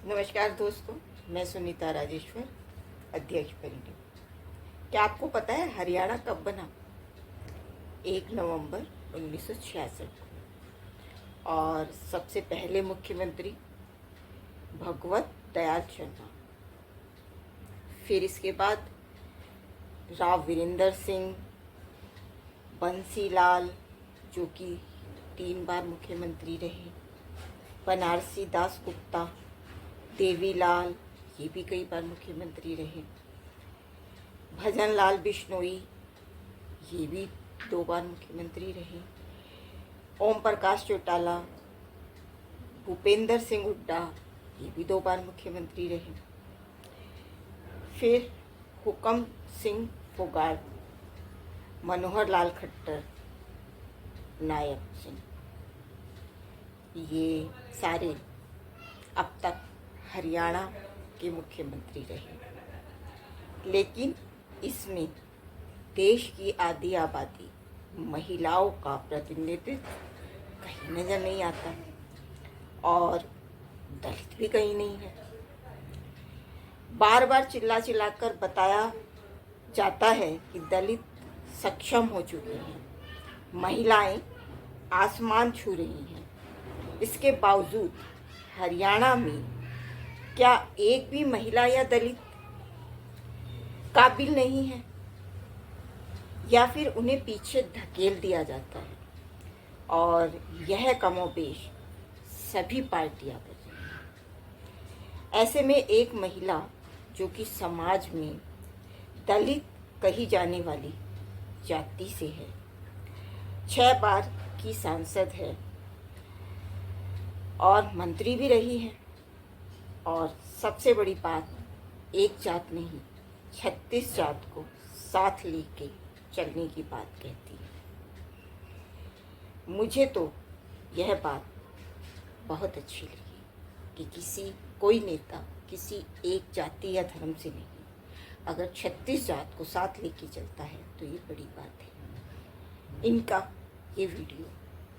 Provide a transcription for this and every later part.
नमस्कार दोस्तों, मैं सुनीता राजेश्वर, अध्यक्ष परिणय। क्या आपको पता है हरियाणा कब बना? 1 नवंबर 1966 को। और सबसे पहले मुख्यमंत्री भगवत दयाल शर्मा। फिर इसके बाद राव वीरेंद्र सिंह, बंसीलाल जो कि 3 बार मुख्यमंत्री रहे, बनारसी दास गुप्ता, देवीलाल ये भी कई बार मुख्यमंत्री रहे, भजनलाल बिश्नोई ये भी 2 बार मुख्यमंत्री रहे, ओम प्रकाश चौटाला, भूपेंद्र सिंह हुड्डा ये भी 2 बार मुख्यमंत्री रहे। फिर हुकम सिंह फोगाट, मनोहर लाल खट्टर, नायक सिंह, ये सारे अब तक हरियाणा के मुख्यमंत्री रहे। लेकिन इसमें देश की आधी आबादी महिलाओं का प्रतिनिधित्व कहीं नजर नहीं आता और दलित भी कहीं नहीं है। बार बार चिल्ला चिल्लाकर बताया जाता है कि दलित सक्षम हो चुके हैं, महिलाएं आसमान छू रही हैं। इसके बावजूद हरियाणा में क्या एक भी महिला या दलित काबिल नहीं है, या फिर उन्हें पीछे धकेल दिया जाता है? और यह कमोबेश सभी पार्टियां कर रही हैं। ऐसे में एक महिला जो कि समाज में दलित कही जाने वाली जाति से है, 6 बार की सांसद है और मंत्री भी रही है, और सबसे बड़ी बात, एक जात नहीं 36 जात को साथ लेके चलने की बात कहती है। मुझे तो यह बात बहुत अच्छी लगी कि कोई नेता किसी एक जाति या धर्म से नहीं, अगर 36 जात को साथ लेके चलता है तो ये बड़ी बात है। इनका ये वीडियो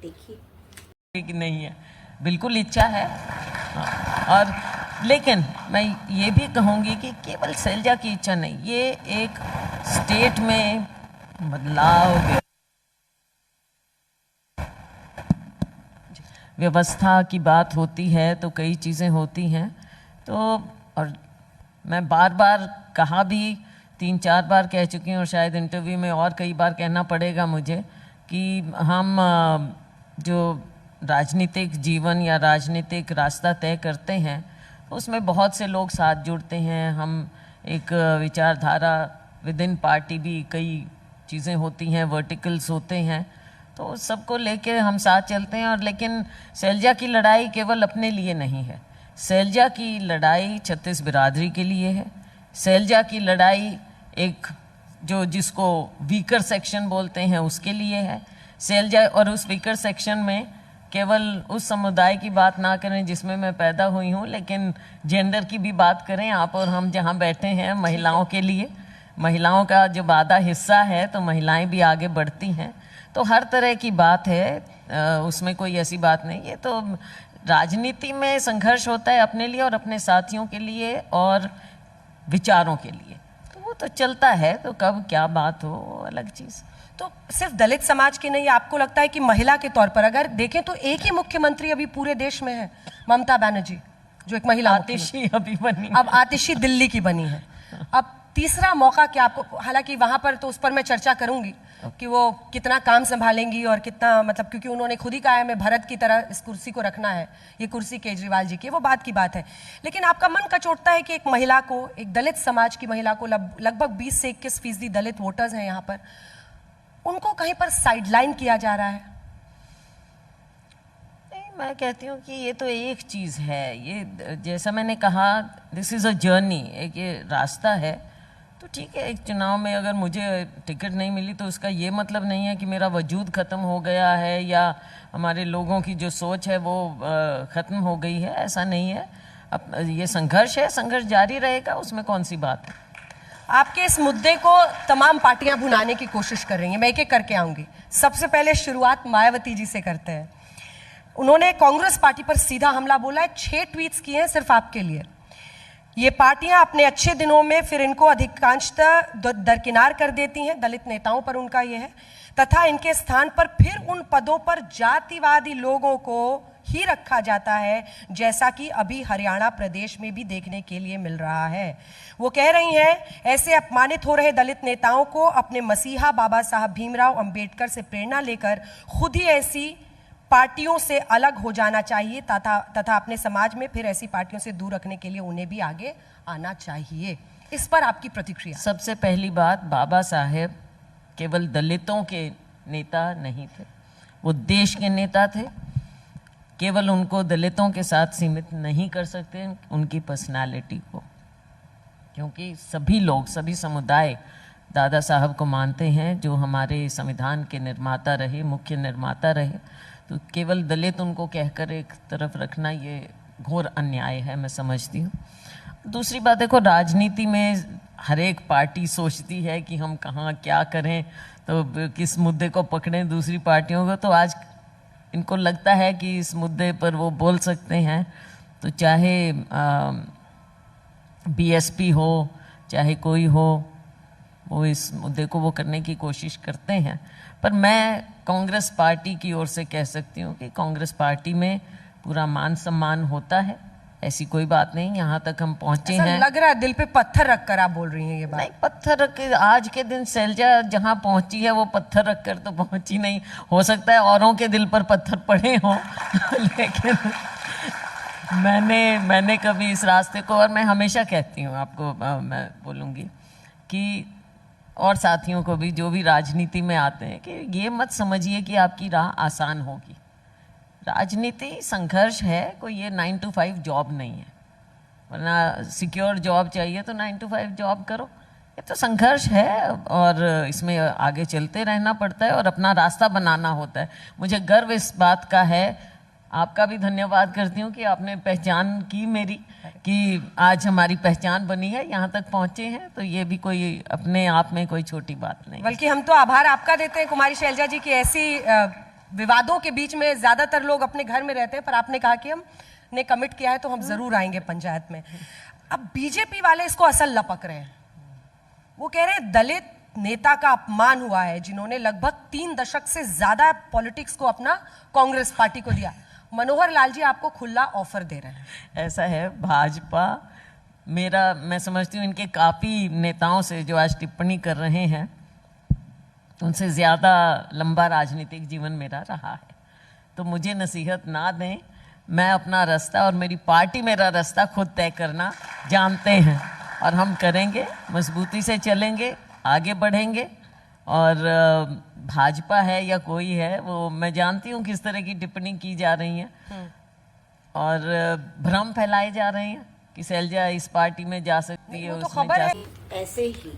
देखिए। कि नहीं है, बिल्कुल इच्छा है। और लेकिन मैं ये भी कहूँगी कि केवल शैलजा की इच्छा नहीं, ये एक स्टेट में बदलाव, व्यवस्था की बात होती है तो कई चीज़ें होती हैं। तो और मैं बार बार कहा भी, 3-4 बार कह चुकी हूँ और शायद इंटरव्यू में और कई बार कहना पड़ेगा मुझे कि हम जो राजनीतिक जीवन या राजनीतिक रास्ता तय करते हैं उसमें बहुत से लोग साथ जुड़ते हैं। हम एक विचारधारा विद इन पार्टी भी कई चीज़ें होती हैं, वर्टिकल्स होते हैं, तो सबको लेके हम साथ चलते हैं। और लेकिन शैलजा की लड़ाई केवल अपने लिए नहीं है, शैलजा की लड़ाई छत्तीस बिरादरी के लिए है। शैलजा की लड़ाई एक जिसको वीकर सेक्शन बोलते हैं उसके लिए है। शैलजा और उस वीकर सेक्शन में केवल उस समुदाय की बात ना करें जिसमें मैं पैदा हुई हूँ, लेकिन जेंडर की भी बात करें। आप और हम जहाँ बैठे हैं, महिलाओं के लिए, महिलाओं का जो आधा हिस्सा है, तो महिलाएं भी आगे बढ़ती हैं। तो हर तरह की बात है, उसमें कोई ऐसी बात नहीं है। तो राजनीति में संघर्ष होता है अपने लिए और अपने साथियों के लिए और विचारों के लिए, तो वो तो चलता है। तो कब क्या बात हो वो अलग चीज़। तो सिर्फ दलित समाज की नहीं, आपको लगता है कि महिला के तौर पर अगर देखें तो एक ही मुख्यमंत्री अभी पूरे देश में है, ममता बनर्जी, जो एक महिला आतिशी अभी बनी, अब आतिशी दिल्ली की बनी है। अब तीसरा मौका क्या आपको, हालांकि वहां पर तो उस पर मैं चर्चा करूंगी कि वो कितना काम संभालेंगी और कितना, मतलब क्योंकि उन्होंने खुद ही कहा है मैं भारत की तरह इस कुर्सी को रखना है, ये कुर्सी केजरीवाल जी की, वो बात की बात है। लेकिन आपका मन कचोटता है कि एक महिला को, एक दलित समाज की महिला को, लगभग 20 से 21% दलित वोटर्स हैं यहाँ पर, उनको कहीं पर साइडलाइन किया जा रहा है। नहीं, मैं कहती हूँ कि ये तो एक चीज़ है। ये जैसा मैंने कहा, दिस इज़ अ जर्नी, एक ये रास्ता है। तो ठीक है, एक चुनाव में अगर मुझे टिकट नहीं मिली तो उसका ये मतलब नहीं है कि मेरा वजूद ख़त्म हो गया है या हमारे लोगों की जो सोच है वो ख़त्म हो गई है, ऐसा नहीं है। अब ये संघर्ष है, संघर्ष जारी रहेगा, उसमें कौन सी बात है। आपके इस मुद्दे को तमाम पार्टियां भुनाने की कोशिश कर रही हैं, मैं एक एक करके आऊंगी। सबसे पहले शुरुआत मायावती जी से करते हैं। उन्होंने कांग्रेस पार्टी पर सीधा हमला बोला है, 6 ट्वीट्स किए हैं सिर्फ आपके लिए। ये पार्टियां अपने अच्छे दिनों में फिर इनको अधिकांशतः दरकिनार कर देती हैं, दलित नेताओं पर उनका यह है, तथा इनके स्थान पर फिर उन पदों पर जातिवादी लोगों को ही रखा जाता है, जैसा कि अभी हरियाणा प्रदेश में भी देखने के लिए मिल रहा है। वो कह रही हैं, ऐसे अपमानित हो रहे दलित नेताओं को अपने मसीहा बाबा साहब भीमराव अंबेडकर से प्रेरणा लेकर खुद ही ऐसी पार्टियों से अलग हो जाना चाहिए तथा अपने समाज में फिर ऐसी पार्टियों से दूर रखने के लिए उन्हें भी आगे आना चाहिए। इस पर आपकी प्रतिक्रिया? सबसे पहली बात, बाबा साहेब केवल दलितों के नेता नहीं थे, वो देश के नेता थे। केवल उनको दलितों के साथ सीमित नहीं कर सकते उनकी पर्सनालिटी को, क्योंकि सभी लोग, सभी समुदाय दादा साहब को मानते हैं, जो हमारे संविधान के निर्माता रहे, मुख्य निर्माता रहे। तो केवल दलित उनको कहकर एक तरफ रखना ये घोर अन्याय है, मैं समझती हूँ। दूसरी बात, देखो, राजनीति में हर एक पार्टी सोचती है कि हम कहाँ क्या करें, तो किस मुद्दे को पकड़ें दूसरी पार्टियों को। तो आज इनको लगता है कि इस मुद्दे पर वो बोल सकते हैं, तो चाहे बीएसपी हो, चाहे कोई हो, वो इस मुद्दे को वो करने की कोशिश करते हैं। पर मैं कांग्रेस पार्टी की ओर से कह सकती हूँ कि कांग्रेस पार्टी में पूरा मान सम्मान होता है, ऐसी कोई बात नहीं। यहाँ तक हम पहुँचे हैं, लग रहा है दिल पे पत्थर रख कर आप बोल रही हैं ये बात। नहीं, पत्थर रख के आज के दिन शैलजा जहाँ पहुँची है वो पत्थर रख कर तो पहुँची नहीं। हो सकता है औरों के दिल पर पत्थर पड़े हों लेकिन मैंने कभी इस रास्ते को, और मैं हमेशा कहती हूँ आपको, मैं बोलूँगी कि और साथियों को भी जो भी राजनीति में आते हैं, कि ये मत समझिए कि आपकी राह आसान होगी। राजनीति संघर्ष है, कोई ये 9 to 5 जॉब नहीं है। वरना सिक्योर जॉब चाहिए तो 9 to 5 जॉब करो। ये तो संघर्ष है और इसमें आगे चलते रहना पड़ता है और अपना रास्ता बनाना होता है। मुझे गर्व इस बात का है, आपका भी धन्यवाद करती हूँ कि आपने पहचान की मेरी, कि आज हमारी पहचान बनी है, यहाँ तक पहुँचे हैं। तो ये भी कोई अपने आप में कोई छोटी बात नहीं, बल्कि हम तो आभार आपका देते हैं कुमारी शैलजा जी की ऐसी विवादों के बीच में ज्यादातर लोग अपने घर में रहते हैं, पर आपने कहा कि हमने कमिट किया है तो हम जरूर आएंगे पंचायत में। अब बीजेपी वाले इसको असल लपक रहे हैं, वो कह रहे हैं दलित नेता का अपमान हुआ है जिन्होंने लगभग 3 दशक से ज्यादा पॉलिटिक्स को अपना कांग्रेस पार्टी को दिया। मनोहर लाल जी आपको खुला ऑफर दे रहे हैं। ऐसा है, भाजपा मैं समझती हूँ इनके काफ़ी नेताओं से जो आज टिप्पणी कर रहे हैं, उनसे ज़्यादा लंबा राजनीतिक जीवन मेरा रहा है। तो मुझे नसीहत ना दें, मैं अपना रास्ता और मेरी पार्टी मेरा रास्ता खुद तय करना जानते हैं और हम करेंगे, मजबूती से चलेंगे, आगे बढ़ेंगे। और भाजपा है या कोई है, वो मैं जानती हूँ किस तरह की टिप्पणी की जा रही है और भ्रम फैलाए जा रहे हैं कि शैलजा इस पार्टी में जा सकती है, वो तो उसमें खबर जा है। ऐसे ही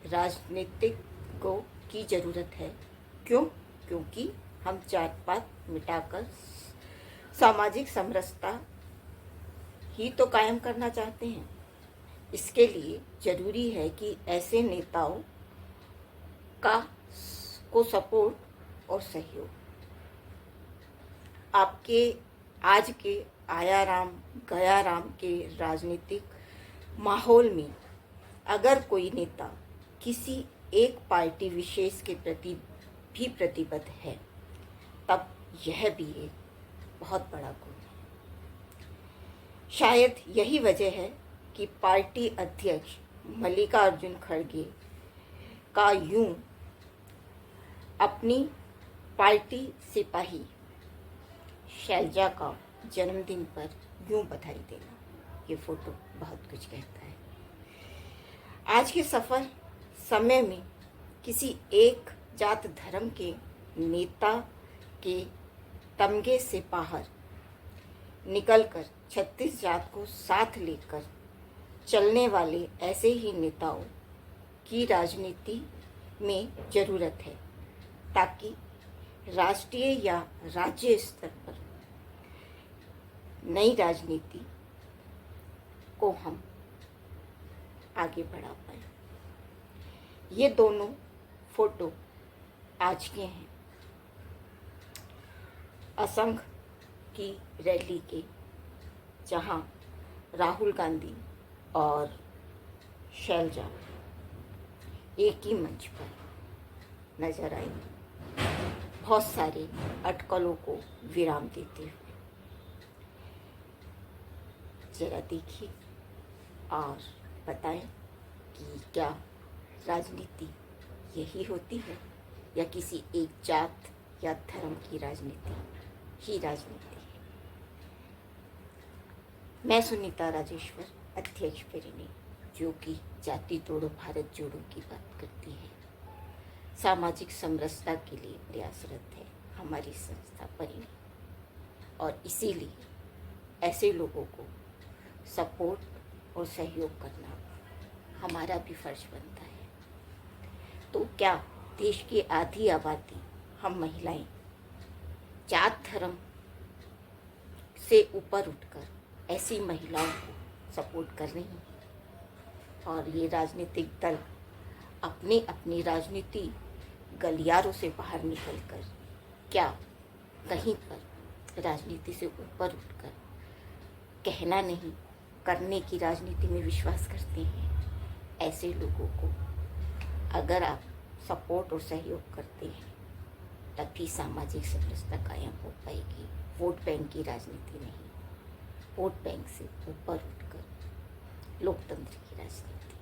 राजनीतिक की जरूरत है। क्यों? क्योंकि हम जात पात मिटाकर सामाजिक समरसता ही तो कायम करना चाहते हैं। इसके लिए जरूरी है कि ऐसे नेताओं को सपोर्ट और सहयोग। आपके आज के आयाराम गयाराम के राजनीतिक माहौल में अगर कोई नेता किसी एक पार्टी विशेष के प्रति भी प्रतिबद्ध है, तब यह भी एक बहुत बड़ा गुण है। शायद यही वजह है कि पार्टी अध्यक्ष मल्लिकार्जुन खड़गे का यूं अपनी पार्टी सिपाही शैलजा का जन्मदिन पर यूं बधाई देना, ये फोटो बहुत कुछ कहता है। आज के सफर समय में किसी एक जात धर्म के नेता के तमगे से बाहर निकलकर 36 जात को साथ लेकर चलने वाले ऐसे ही नेताओं की राजनीति में जरूरत है, ताकि राष्ट्रीय या राज्य स्तर पर नई राजनीति को हम आगे बढ़ा पाए। ये दोनों फोटो आज के हैं। असंख्य की रैली के, जहां राहुल गांधी और शैलजा एक ही मंच पर नजर आई, बहुत सारे अटकलों को विराम देते हुए। जरा देखिए और बताएं कि क्या राजनीति यही होती है, या किसी एक जात या धर्म की राजनीति ही राजनीति है। मैं सुनीता राजेश्वर, अध्यक्ष परिणी, जो कि जाति तोड़ो भारत जोड़ो की बात करती है, सामाजिक समरसता के लिए प्रयासरत है हमारी संस्था परिणी, और इसीलिए ऐसे लोगों को सपोर्ट और सहयोग करना हमारा भी फर्ज बनता है। तो क्या देश की आधी आबादी हम महिलाएं जात धर्म से ऊपर उठकर ऐसी महिलाओं को सपोर्ट कर रही हैं, और ये राजनीतिक दल अपनी अपनी राजनीति गलियारों से बाहर निकलकर क्या कहीं पर राजनीति से ऊपर उठकर कहना नहीं, करने की राजनीति में विश्वास करते हैं। ऐसे लोगों को अगर आप सपोर्ट और सहयोग करते हैं, तभी सामाजिक समरसता कायम हो पाएगी। वोट बैंक की राजनीति नहीं, वोट बैंक से ऊपर उठकर लोकतंत्र की राजनीति।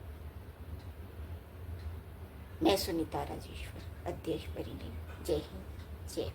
मैं सुनीता राजेश्वर, अध्यक्ष परिणी। जय हिंद, जय